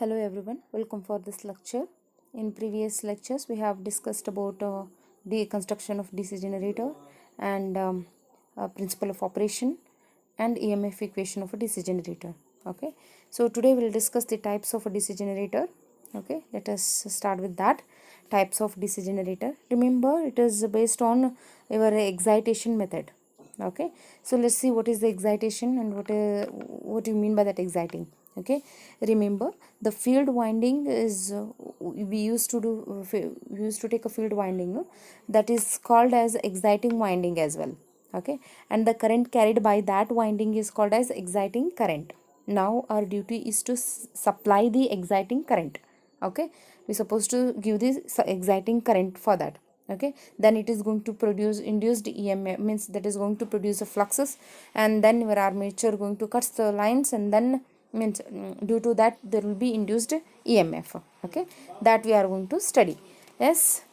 Hello everyone, welcome for this lecture. In previous lectures we have discussed about the construction of DC generator and principle of operation and EMF equation of a DC generator. Okay, so today we will discuss the types of a DC generator. Okay, let us start with that. Types of DC generator. Remember, it is based on your excitation method. Okay, so let's see what is the excitation and what do you mean by that exciting. Okay, remember the field winding is we used to take a field winding, no? That is called as exciting winding as well. Okay, and the current carried by that winding is called as exciting current. Now our duty is to supply the exciting current. Okay, we're supposed to give this exciting current for that. Okay, then it is going to produce induced EMF, means that is going to produce a fluxes, and then your armature going to cut the lines, and then means due to that there will be induced EMF. Okay, that we are going to study. Yes,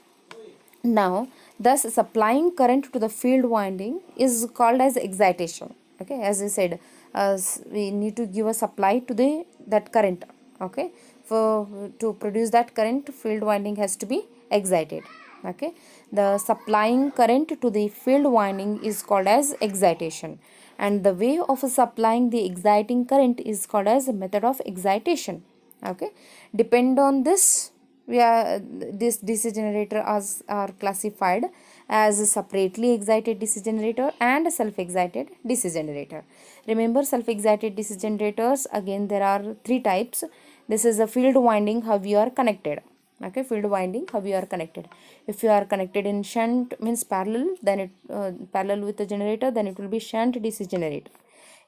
now thus supplying current to the field winding is called as excitation. Okay, as I said, as we need to give a supply to the that current. Okay, for to produce that current, field winding has to be excited. Okay, the supplying current to the field winding is called as excitation, and the way of supplying the exciting current is called as a method of excitation. Okay, depend on this, we are this DC generator are classified as a separately excited DC generator and self-excited DC generator. Remember, self-excited DC generators, again there are three types. This is a field winding, how you are connected. Okay, field winding, how you are connected. If you are connected in shunt, means parallel, then it parallel with the generator, then it will be shunt DC generator.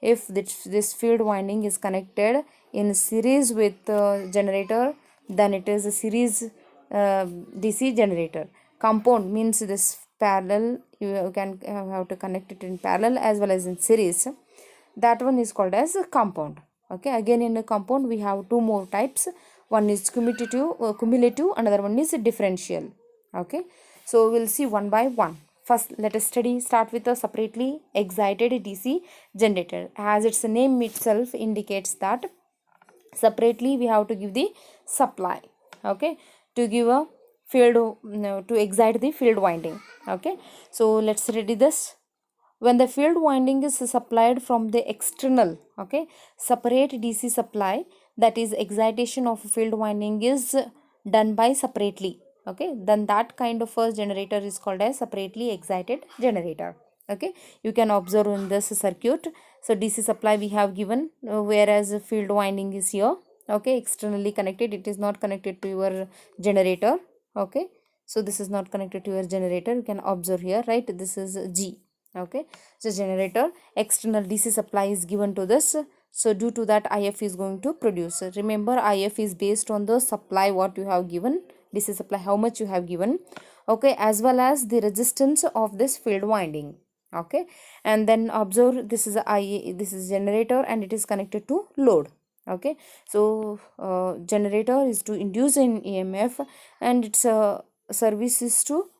If this field winding is connected in series with generator, then it is a series DC generator. Compound means this parallel, you can have to connect it in parallel as well as in series. That one is called as a compound. Okay, again in a compound we have two more types. One is cumulative, another one is differential. Okay, so we'll see one by one. First, let us start with a separately excited DC generator. As its name itself indicates that separately we have to give the supply. Okay, to give a field, to excite the field winding. Okay, so let's ready this. When the field winding is supplied from the external, okay, separate DC supply, that is excitation of field winding is done by separately. Okay, then that kind of a generator is called as separately excited generator. Okay, you can observe in this circuit. So DC supply we have given, whereas field winding is here. Okay, externally connected, it is not connected to your generator. Okay, so this is not connected to your generator, you can observe here, right? This is G. Okay, so generator, external DC supply is given to this, so due to that IF is going to produce. Remember, IF is based on the supply what you have given, DC supply how much you have given. Okay, as well as the resistance of this field winding. Okay, and then observe, this is IA, this is generator, and it is connected to load. Okay, so generator is to induce an EMF, and its service is to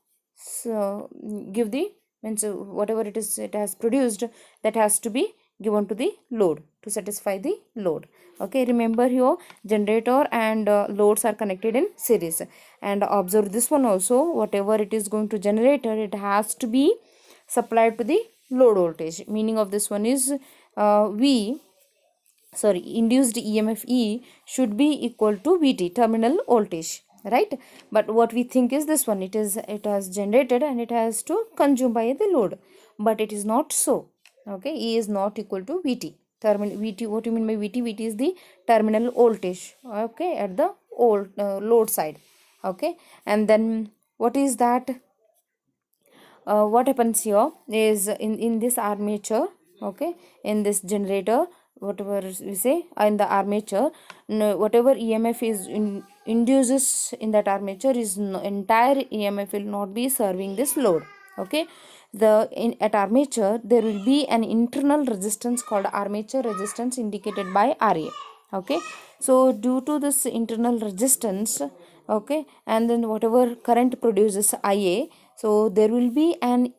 give the, means whatever it is it has produced, that has to be given to the load to satisfy the load. Okay, remember here generator and loads are connected in series, and observe this one also, whatever it is going to generator, it has to be supplied to the load voltage. Meaning of this one is induced EMF E should be equal to VT, terminal voltage, right? But what we think is this one, it has generated and it has to consume by the load, but it is not so. Okay, E is not equal to VT. Terminal VT, what you mean by VT? VT is the terminal voltage, okay, at the load side. Okay, and then what is that? What happens here is in this armature, okay, in this generator, whatever we say in the armature, whatever EMF is induces in that armature is entire EMF will not be serving this load. Okay, at armature there will be an internal resistance called armature resistance, indicated by RA. Okay, so due to this internal resistance, okay, and then whatever current produces IA, so there will be an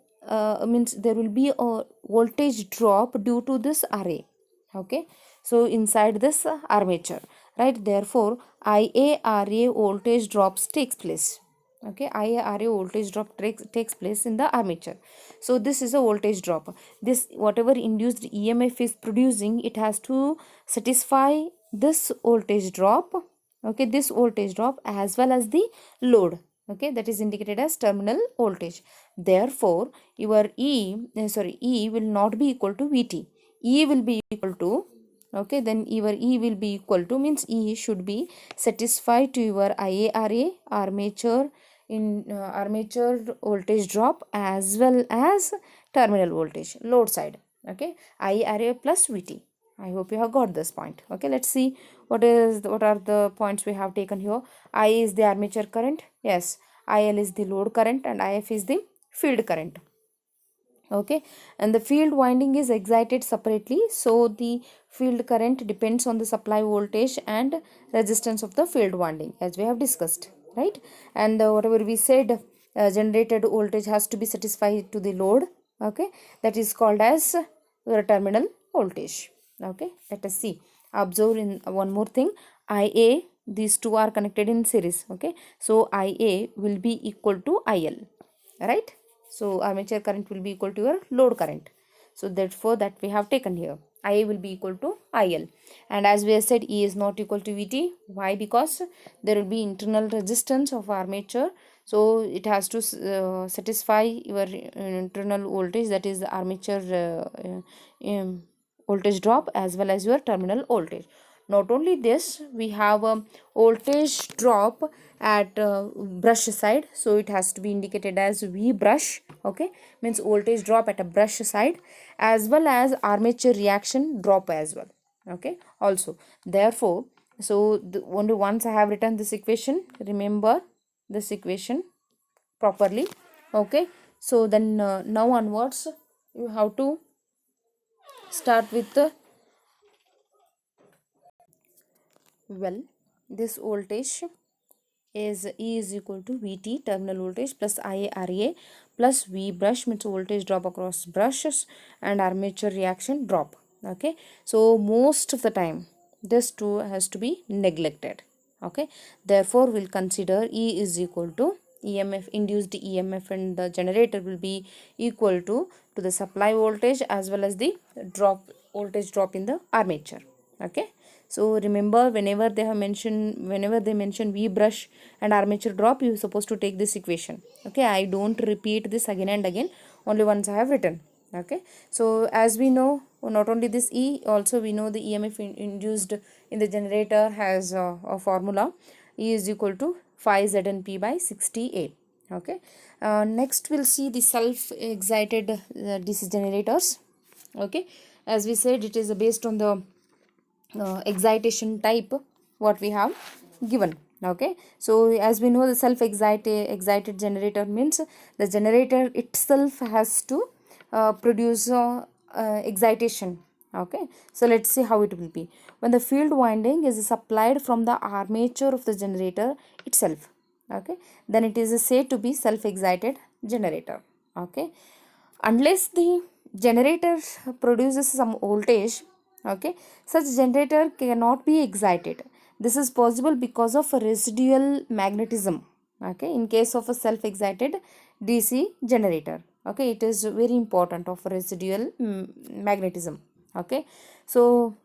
means there will be a voltage drop due to this RA. Okay, so inside this armature, right? Therefore IaRa voltage drops takes place. Okay, IaRa voltage drop takes place in the armature. So this is a voltage drop. This whatever induced EMF is producing, it has to satisfy this voltage drop. Okay, this voltage drop as well as the load. Okay, that is indicated as terminal voltage. Therefore your E will not be equal to Vt. E will be equal to, okay, then your E will be equal to, means E should be satisfied to your IaRa armature armature voltage drop as well as terminal voltage load side. Okay, IaRa plus Vt. I hope you have got this point. Okay, let's see what are the points we have taken here. I is the armature current, yes. IL is the load current and IF is the field current. Okay, and the field winding is excited separately, so the field current depends on the supply voltage and resistance of the field winding, as we have discussed, right? And whatever we said, generated voltage has to be satisfied to the load. Okay, that is called as your terminal voltage. Okay, let us see, observe in one more thing. Ia, these two are connected in series. Okay, so Ia will be equal to IL, right? So armature current will be equal to your load current. So therefore that we have taken here. Ia will be equal to IL. And as we have said, E is not equal to Vt. Why? Because there will be internal resistance of armature. So it has to satisfy your internal voltage, that is the armature voltage drop as well as your terminal voltage. Not only this, we have a voltage drop at brush side, so it has to be indicated as V brush. Okay, means voltage drop at a brush side as well as armature reaction drop as well. Okay, also therefore, so only once I have written this equation, remember this equation properly. Okay, so then now onwards you have to start with the, well, this voltage is E is equal to Vt terminal voltage plus IaRa plus V brush, means voltage drop across brushes, and armature reaction drop. Okay, so most of the time this two has to be neglected. Okay, therefore we'll consider E is equal to EMF, induced EMF, and the generator will be equal to the supply voltage as well as the voltage drop in the armature. Okay, so remember, whenever they mention V brush and armature drop, you are supposed to take this equation. Okay, I don't repeat this again and again, only once I have written. Okay, so as we know, not only this E, also we know the EMF induced in the generator has a formula. E is equal to phi ZNP by 60A. Okay, next we'll see the self excited DC generators. Okay, as we said, it is based on the excitation type what we have given. Okay, so as we know, the self excited generator means the generator itself has to produce excitation. Okay, so let's see how it will be when the field winding is supplied from the armature of the generator itself. Okay, then it is said to be self excited generator. Okay, unless the generator produces some voltage, okay, such generator cannot be excited. This is possible because of a residual magnetism. Okay, in case of a self excited DC generator, okay, it is very important of residual magnetism. Okay, so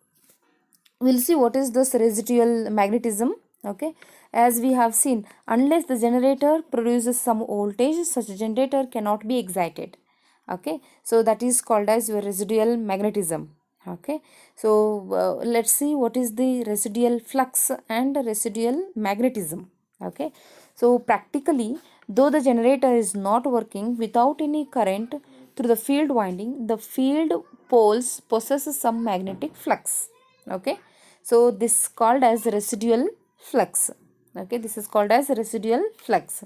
we'll see what is this residual magnetism. Okay, as we have seen, unless the generator produces some voltage, such generator cannot be excited. Okay, so that is called as your residual magnetism. Okay, so let's see what is the residual flux and residual magnetism. Okay, so practically, though the generator is not working without any current through the field winding, the field poles possesses some magnetic flux. Okay, so this is called as residual flux. Okay, this is called as residual flux,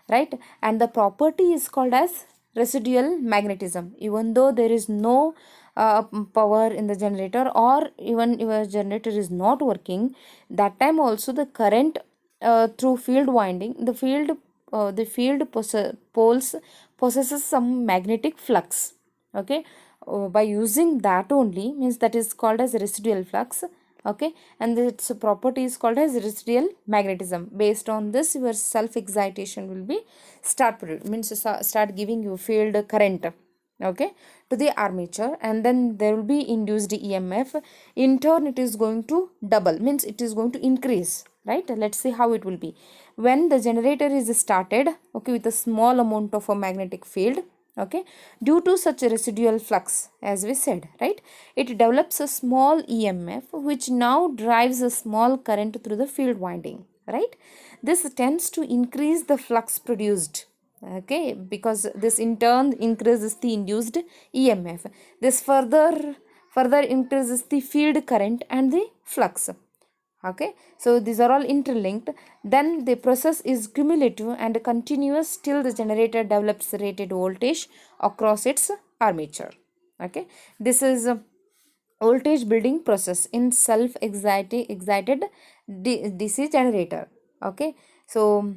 right? And the property is called as residual magnetism. Even though there is no power in the generator, or even your generator is not working, that time also the current through field winding, the poles possesses some magnetic flux. Okay, by using that only, means that is called as residual flux. Okay, and its property is called as residual magnetism. Based on this, your self excitation will be start giving you field current, okay, to the armature, and then there will be induced EMF. In turn, it is going to double, means it is going to increase, right? Let's see how it will be when the generator is started, okay, with a small amount of a magnetic field. Okay, due to such a residual flux, as we said, right, it develops a small EMF which now drives a small current through the field winding, right? This tends to increase the flux produced, okay, because this in turn increases the induced EMF. This further increases the field current and the flux. Okay, so these are all interlinked. Then the process is cumulative and continuous till the generator develops rated voltage across its armature. Okay, this is a voltage building process in self excited DC generator. Okay, so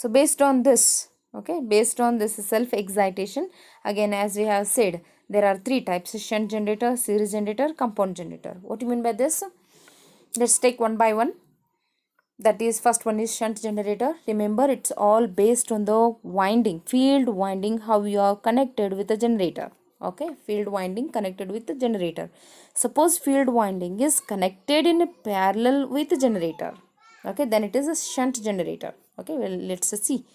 based on this, okay, based on this self excitation, again, as we have said, there are three types: shunt generator, series generator, compound generator. What do you mean by this? Let's take one by one. That is, first one is shunt generator. Remember, it's all based on the winding, field winding, how you are connected with the generator. Okay, field winding connected with the generator. Suppose field winding is connected in parallel with the generator. Okay, then it is a shunt generator. Okay, well, let's see.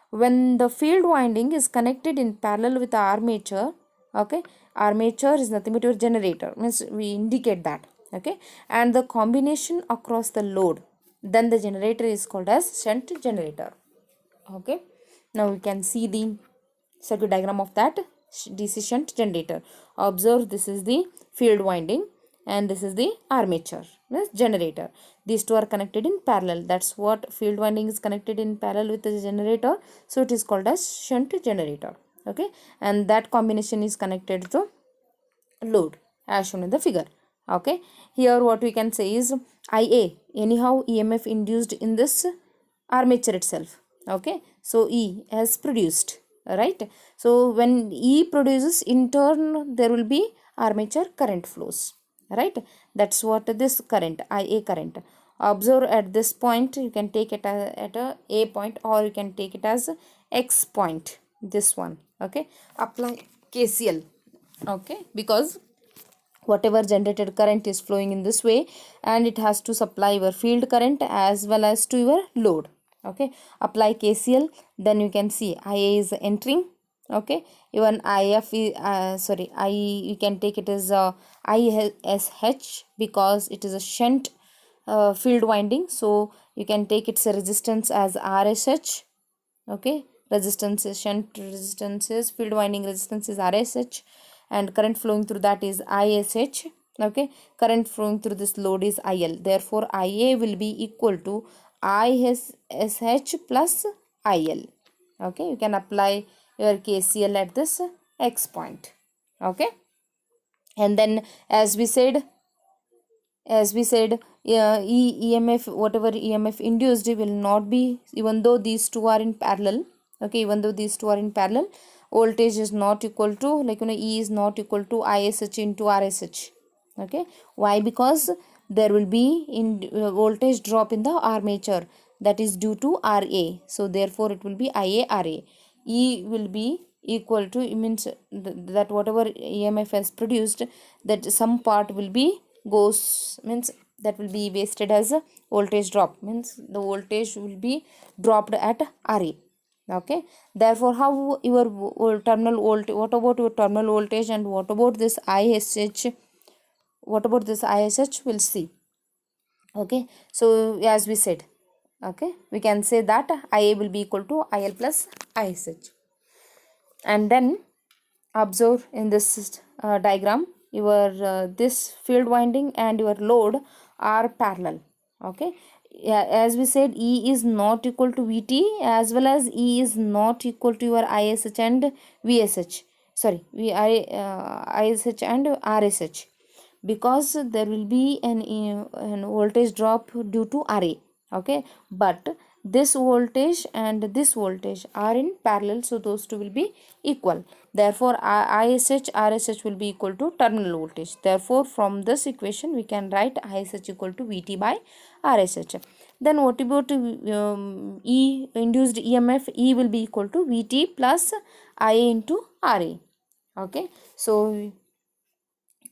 When the field winding is connected in parallel with the armature, okay, armature is nothing but your generator, means we indicate that, okay, and the combination across the load, then the generator is called as shunt generator. Okay, now we can see the circuit diagram of that DC shunt generator. Observe, this is the field winding and this is the armature, this generator. These two are connected in parallel. That's what field winding is connected in parallel with the generator, so it is called as shunt generator. Okay, and that combination is connected to load as shown in the figure. Okay, here what we can say is IA, anyhow EMF induced in this armature itself. Okay, so E has produced, right? So when E produces, in turn there will be armature current flows, right? That's what this current, IA current. Observe, at this point you can take it at a point, or you can take it as X point, this one. Okay, apply KCL. Okay, because whatever generated current is flowing in this way, and it has to supply your field current as well as to your load. Okay, apply KCL, then you can see IA is entering. Okay, even IF is, I, you can take it as ISH, because it is a shunt field winding, so you can take its resistance as RSH. Okay, resistance is shunt resistance is field winding resistance is RSH, and current flowing through that is ISH. Okay, current flowing through this load is IL. Therefore IA will be equal to ISH plus IL. Okay, you can apply your KCL at this X point. Okay, and then as we said, EMF, whatever EMF induced will not be, even though these two are in parallel. Okay, even though these two are in parallel, voltage is not equal to, like, E is not equal to ISH into RSH. Okay, why? Because there will be in voltage drop in the armature, that is due to RA, so therefore it will be IA RA. E will be equal to, it means that whatever EMF has produced, that some part will be goes, means that will be wasted as a voltage drop, means the voltage will be dropped at RA. Okay, therefore how your terminal voltage, what about your terminal voltage, and what about this ISH, we'll see. Okay, so as we said, okay, we can say that IA will be equal to IL plus ISH. And then observe in this diagram, your this field winding and your load are parallel. Okay, yeah, as we said, E is not equal to VT, as well as E is not equal to your ISH and VSH, sorry, ISH and RSH, because there will be an voltage drop due to RA. Okay, but this voltage and this voltage are in parallel, so those two will be equal. Therefore ISH RSH will be equal to terminal voltage. Therefore from this equation we can write ISH equal to VT by RSH. Then what about E induced EMF? E will be equal to VT plus IA into RA. Okay, so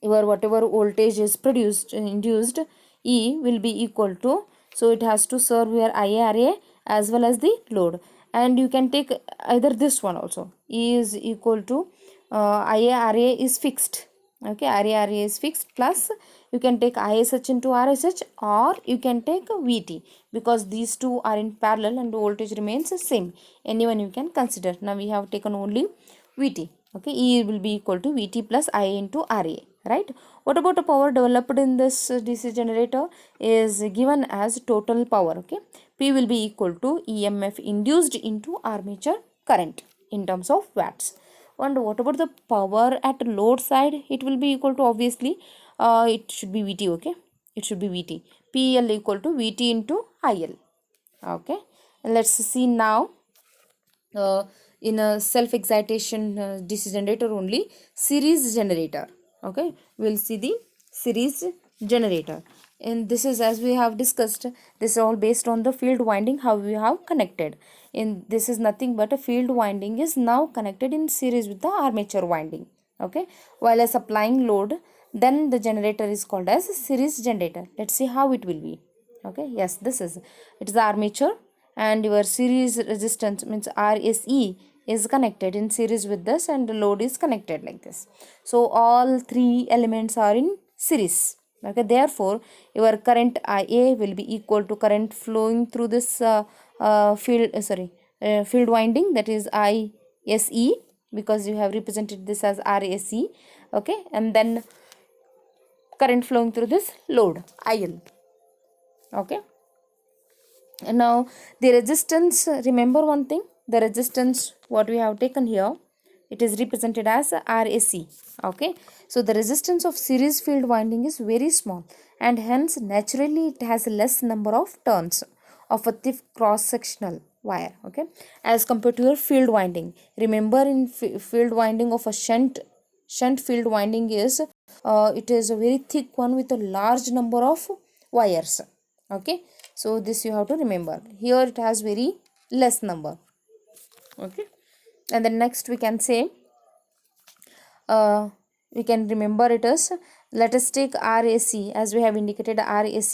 your whatever voltage is produced induced, E will be equal to, so it has to serve your IRA as well as the load, and you can take either this one also. E is equal to IRA is fixed. Okay, RA is fixed, plus you can take ISH into RSH, or you can take VT, because these two are in parallel and the voltage remains the same. Anyone you can consider. Now we have taken only VT. Okay, E will be equal to VT plus IA into RA, right? What about the power developed in this DC generator is given as total power. Okay, P will be equal to EMF induced into armature current in terms of watts. And what about the power at load side? It will be equal to, obviously it should be VT. Okay, it should be VT. PL equal to VT into IL. Okay, and let's see now in a self excitation DC generator only, series generator. Okay, we'll see the series generator, and this is, as we have discussed, this is all based on the field winding how we have connected. In this is nothing but a field winding is now connected in series with the armature winding. Okay, while a supplying load, then the generator is called as series generator. Let's see how it will be. Okay, yes, this is, it is the armature, and your series resistance means RSE is connected in series with this, and the load is connected like this. So all three elements are in series. Okay, therefore your current IA will be equal to current flowing through this field winding, that is ISE, because you have represented this as RSE. Okay, and then current flowing through this load IL. Okay, and now the resistance, remember one thing, the resistance what we have taken here, it is represented as RAC. Okay, so the resistance of series field winding is very small, and hence naturally it has less number of turns of a thick cross sectional wire. Okay, as compared to your field winding. Remember, in field winding of a shunt field winding is it is a very thick one with a large number of wires. Okay, so this you have to remember. Here it has very less number. Okay, and then next we can say we can remember it as, let us take RAC, as we have indicated RAC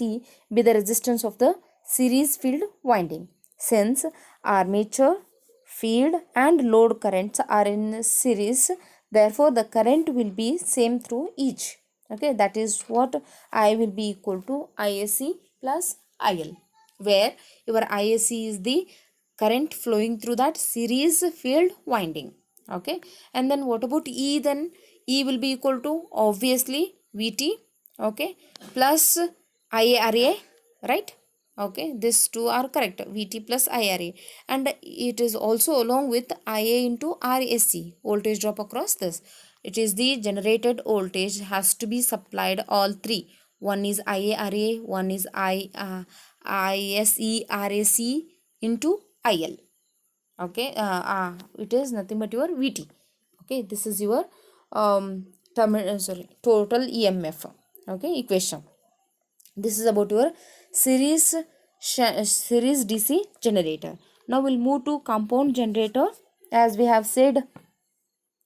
be the resistance of the series field winding. Since armature, field and load currents are in series, therefore the current will be same through each. Okay, that is what I will be equal to ISC plus IL, where your ISC is the current flowing through that series field winding. Okay, and then what about E? Then E will be equal to, obviously, VT. Okay, plus IRA, right? Okay, these two are correct, VT plus IRA, and it is also along with IA into RAC, voltage drop across this. It is the generated voltage has to be supplied all three. One is IARA, one is ISE RAC into IL. Okay, it is nothing but your VT. Okay, this is your total EMF. Okay, equation. This is about your series DC generator. Now we'll move to compound generator. As we have said,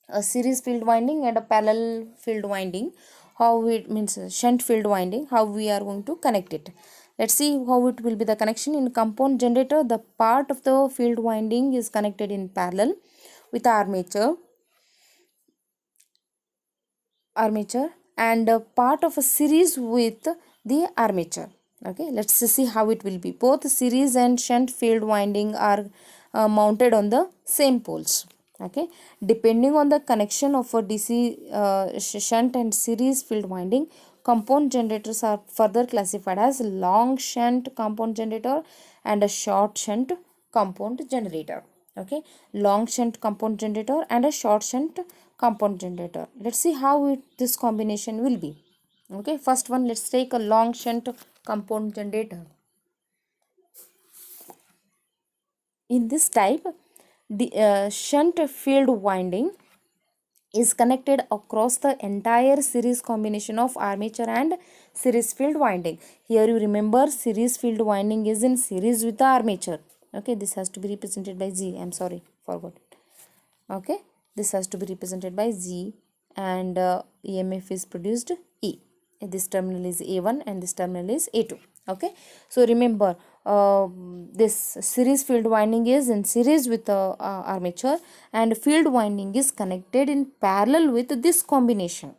a series field winding and a parallel field winding, how it means shunt field winding, how we are going to connect it. Let's see how it will be the connection. In compound generator, the part of the field winding is connected in parallel with armature and a part of a series with the armature. Okay, let's see how it will be. Both series and shunt field winding are mounted on the same poles. Okay, depending on the connection of a DC shunt and series field winding, compound generators are further classified as long shunt compound generator and a short shunt compound generator. Okay, long shunt compound generator and a short shunt compound generator. Let's see how this combination will be. Okay, first one, let's take a long shunt compound generator. In this type, the shunt field winding is connected across the entire series combination of armature and series field winding. Here you remember, series field winding is in series with the armature. Okay, this has to be represented by Z. I'm sorry, forgot it. Okay, this has to be represented by Z, and EMF is produced E. This terminal is A1 and this terminal is A2. Okay, so remember, this series field winding is in series with the armature, and field winding is connected in parallel with this combination.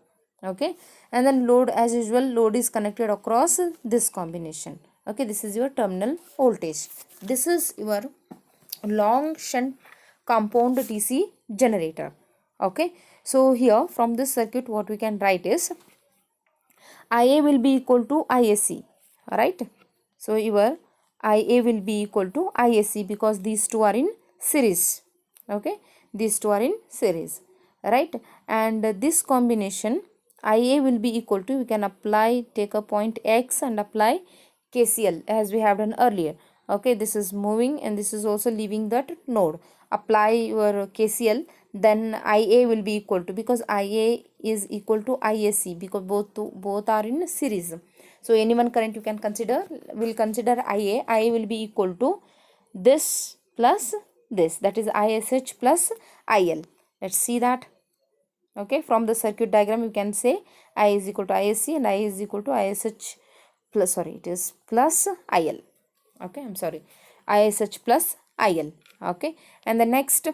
Okay, and then load, as usual, load is connected across this combination. Okay, this is your terminal voltage. This is your long shunt compound DC generator. Okay, so here from this circuit what we can write is IA will be equal to ISC, right? So your IA will be equal to ISC because these two are in series. Okay, these two are in series, right? And this combination IA will be equal to, we can apply, take a point X and apply KCL as we have done earlier. Okay, this is moving and this is also leaving that node. Apply your KCL, then IA will be equal to, because IA is equal to ISC because both are in series. So any one current you can consider, will consider IA will be equal to this plus this, that is ISH plus IL. Let's see that. Okay, from the circuit diagram you can say I is equal to ISC and I is equal to ISH plus, sorry, it is plus IL. Okay, I'm sorry, ISH plus IL. Okay, and the next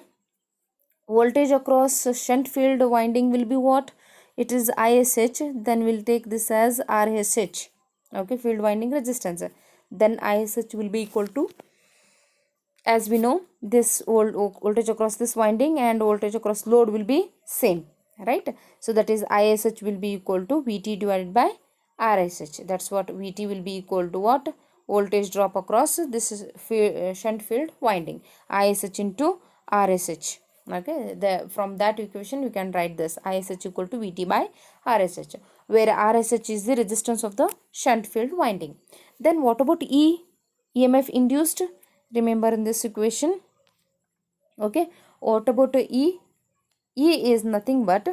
voltage across shunt field winding will be what? It is ISH, then we'll take this as RSH. Okay, field winding resistance. Then ISH will be equal to, as we know, this voltage across this winding and voltage across load will be same, right? So that is ISH will be equal to VT divided by RSH. That's what VT will be equal to what? Voltage drop across this is shunt field winding, ISH into RSH. Okay, from that equation you can write this ISH equal to VT by RSH, where RSH is the resistance of the shunt field winding. Then what about EMF induced? Remember in this equation. Okay, what about E is nothing but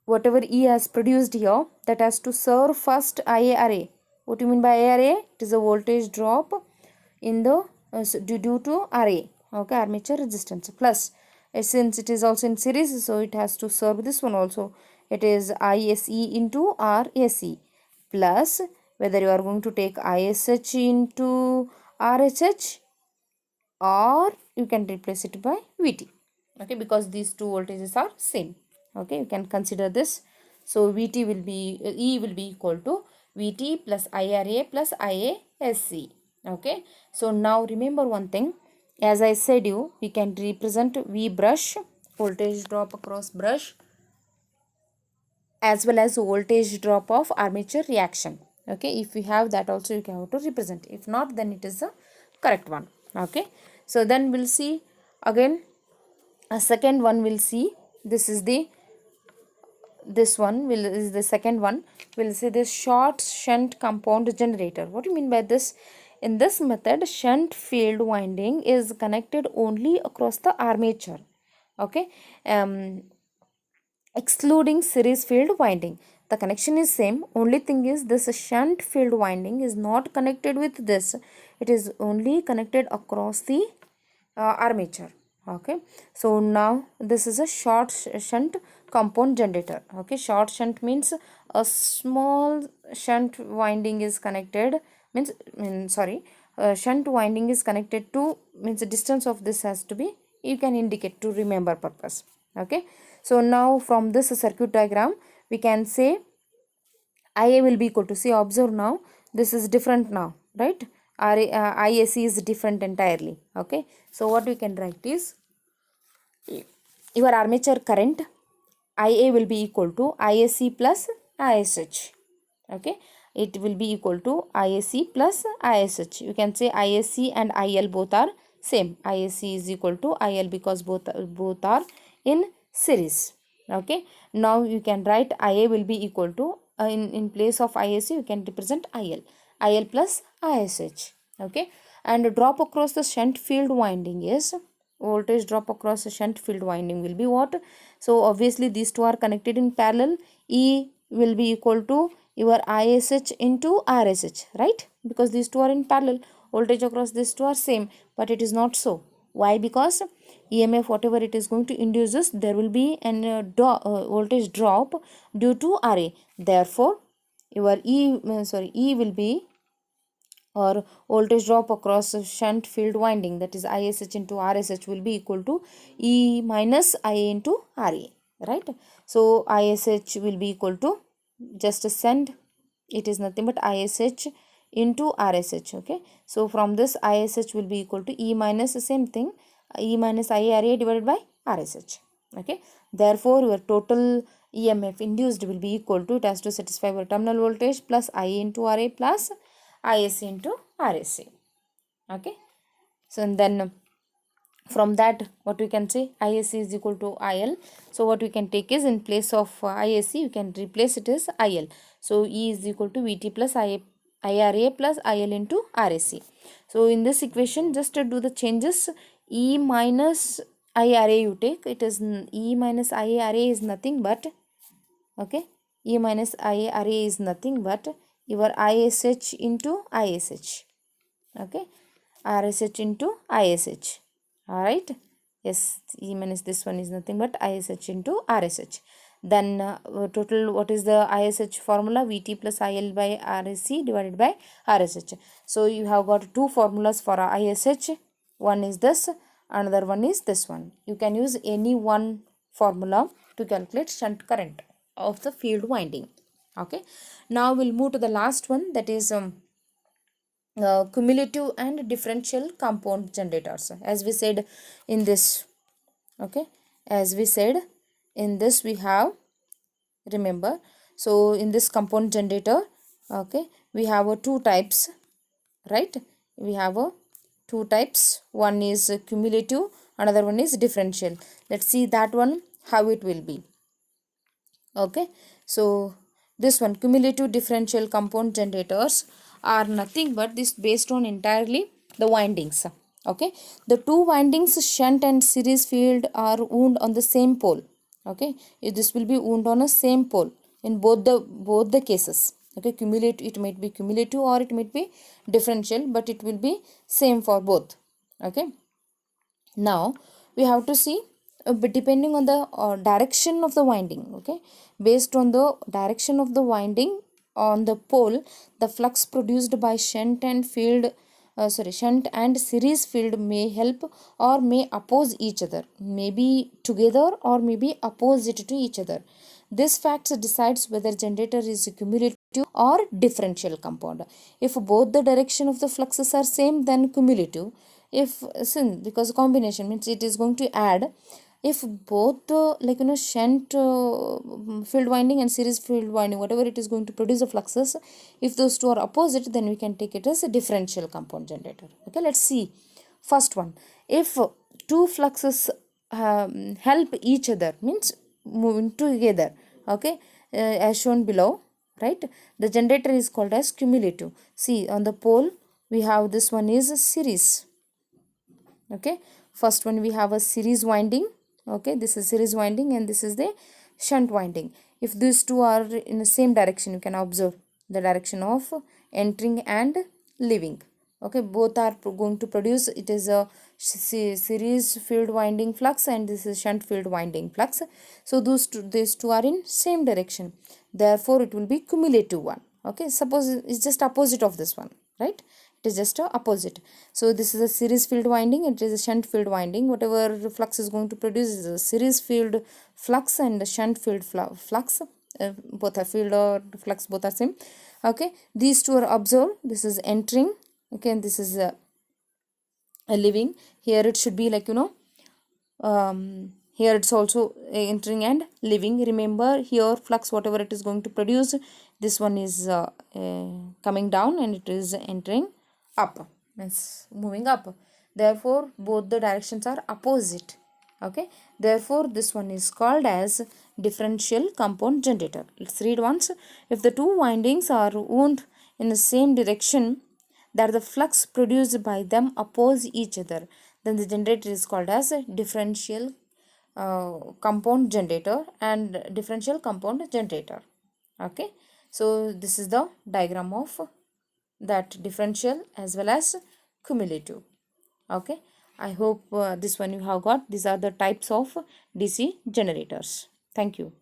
whatever E has produced here, that has to serve first IARA. What do you mean by IARA? It is a voltage drop in the due to RA, okay, armature resistance, plus since it is also in series, so it has to serve this one also. It is ISE into RSE, plus whether you are going to take ISH into RSH, or you can replace it by VT. Okay, because these two voltages are same. Okay, you can consider this. So VT will be E will be equal to VT plus IRA plus IASC. Okay, so now remember one thing, as I said you, we can represent V brush, voltage drop across brush, as well as voltage drop of armature reaction. Okay, if we have that also you can have to represent, if not then it is the correct one. Okay, so then we'll see again a second one. We'll see this is the is the second one. We'll see this short shunt compound generator. What do you mean by this? In this method, shunt field winding is connected only across the armature. Okay, excluding series field winding. The connection is same, only thing is this shunt field winding is not connected with this, it is only connected across the armature. Okay, so now this is a short shunt compound generator. Okay, short shunt means a small shunt winding is connected, shunt winding is connected to, means the distance of this has to be, you can indicate to remember purpose. Okay, so now from this circuit diagram we can say IA will be equal to, see, observe now, this is different now, right? IAC is different entirely. Okay, so what we can write is your armature current IA will be equal to ISC plus ISH. Okay, it will be equal to ISC plus ISH. You can say ISC and IL both are same. ISC is equal to IL because both are in series. Okay, now you can write IA will be equal to, in place of ISC you can represent IL plus ISH. Okay, and drop across the shunt field winding is voltage drop across the shunt field winding will be what? So obviously these two are connected in parallel. E will be equal to your ISH into RSH, right? Because these two are in parallel, voltage across these two are same, but it is not so. Why? Because EMF whatever it is going to induce us, there will be an voltage drop due to RA. Therefore your E will be, or voltage drop across a shunt field winding, that is ISH into RSH, will be equal to E minus IA into RA, right? So ISH will be equal to, just a send, it is nothing but ISH into RSH. Okay, so from this ISH will be equal to E minus the same thing, E minus IRA divided by RSH. Okay, therefore your total EMF induced will be equal to, it has to satisfy your terminal voltage plus IA into RA plus ISC into RSC. Okay, so and then from that what we can say, ISC is equal to IL. So what we can take is, in place of ISC you can replace it as IL. So E is equal to VT plus IRA plus IL into RSC. So in this equation just to do the changes, E minus IRA you take, it is E minus IRA is nothing but, okay, E minus IRA is nothing but your ISH into ISH. Okay, RSH into ISH. Alright, yes, E minus this one is nothing but ISH into RSH. Then total, what is the ISH formula? VT plus IL by RSC divided by RSH. So you have got two formulas for ISH. One is this, another one is this one. You can use any one formula to calculate shunt current of the field winding. Okay, now we'll move to the last one, that is cumulative and differential compound generators. As we said in this, okay, as we said in this, we have, remember, so in this compound generator, okay, we have two types, right? We have two types, one is cumulative, another one is differential. Let's see that one, how it will be. Okay, so this one, cumulative differential compound generators are nothing but this based on entirely the windings. Okay, the two windings shunt and series field are wound on the same pole. Okay, this will be wound on a same pole in both the cases. Okay, cumulative, it might be cumulative or it might be differential, but it will be same for both. Okay, now we have to see depending on the direction of the winding. Okay, based on the direction of the winding on the pole, the flux produced by shunt and series field may help or may oppose each other, maybe together or maybe opposite to each other. This fact decides whether generator is cumulative or differential compound. If both the direction of the fluxes are same, then cumulative. If because combination means it is going to add. If both shunt field winding and series field winding, whatever it is going to produce the fluxes, if those two are opposite, then we can take it as a differential compound generator. Okay, let's see first one. If two fluxes help each other, means moving together, okay, as shown below, right, the generator is called as cumulative. See, on the pole we have, this one is a series. Okay, first one we have a series winding. Okay, this is series winding and this is the shunt winding. If these two are in the same direction, you can observe the direction of entering and leaving. Okay, both are going to produce, it is a series field winding flux and this is shunt field winding flux. So these two are in same direction, therefore it will be cumulative one. Okay, suppose it's just opposite of this one, right? It is just a opposite. So this is a series field winding, it is a shunt field winding. Whatever flux is going to produce is a series field flux and a shunt field flux. Both are field or flux, both are same. Okay, these two are observed. This is entering, okay, and this is a leaving. Here it should be here it's also entering and leaving. Remember, here flux whatever it is going to produce, this one is coming down and it is entering up, means moving up. Therefore both the directions are opposite. Okay, therefore this one is called as differential compound generator. Let's read once. If the two windings are wound in the same direction, that the flux produced by them oppose each other, then the generator is called as a differential compound generator and differential compound generator. Okay, so this is the diagram of that differential as well as cumulative. Okay, I hope this one you have got. These are the types of DC generators. Thank you.